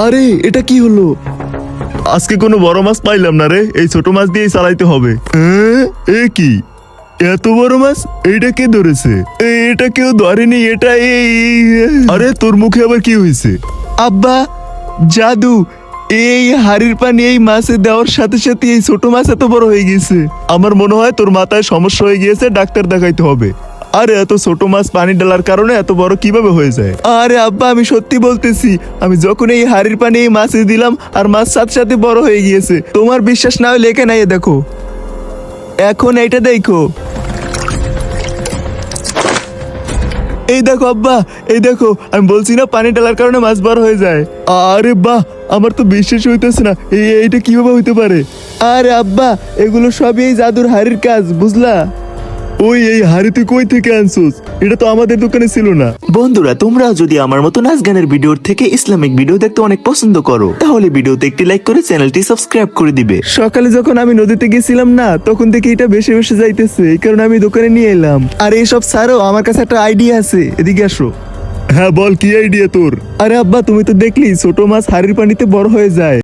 আরে এটা কি হলো? আজকে কোনো বড় মাছ পাইলাম না রে, এই ছোট মাছ দিয়েই চালাইতে হবে। এ কি এত বড় মাছ? এইটা কে ধরেছে? এটা কেউ ধরেনি, এটা আরে তোর মুখে আবার কি হয়েছে? আব্বা, জাদু। এই হাড়ির পানি এই মাছে দেওয়ার সাথে সাথে এই ছোট মাছ এত বড় হয়ে গেছে। আমার মনে হয় তোর মাথায় সমস্যা হয়ে গিয়েছে, ডাক্তার দেখাইতে হবে। আরে এত ছোট মাছ পানি ডালার কারণে এত বড় কিভাবে হয়ে যায়? আরে আব্বা, আমি সত্যি বলতেছি, আমি যখন এই হাড়ির পানি এই মাছে দিলাম আর মাছ সাথে সাথে বড় হয়ে গিয়েছে। তোমার বিশ্বাস না হলে এখানে দেখো, এখন এইটা দেখো। এই দেখো আব্বা, এই দেখো, আমি বলছি না পানি ডালার কারণে মাছ বড় হয়ে যায়। আরে বাহ, আমার তো বিশ্বাস হইতেছে না, এইটা কিভাবে হইতে পারে? আরে আব্বা, এগুলো সবই এই জাদুর হাড়ির কাজ, বুঝলা? ওই এই হাড়ি তুই কই থেকে আনছোস? এটা তো আমাদের দোকানে ছিল না। বন্ধুরা, তোমরা যদি আমার মতো নাচ গানের ভিডিওর থেকে ইসলামিক ভিডিও দেখতে অনেক পছন্দ করো, তাহলে ভিডিওতে একটি লাইক করে চ্যানেলটি সাবস্ক্রাইব করে দিবে। সকালে যখন আমি নদীতে গেছিলাম না, তখন থেকে এটা বেশি বেশি যাইতেছে, এই কারণে আমি দোকানে নিয়ে এলাম। আর এইসব ছাড়াও আমার কাছে একটা আইডিয়া আছে, এদিকে আসো। হ্যাঁ বল, কি আইডিয়া তোর? আরে আব্বা, তুমি তো দেখলি ছোট মাছ হাড়ির পানিতে বড় হয়ে যায়।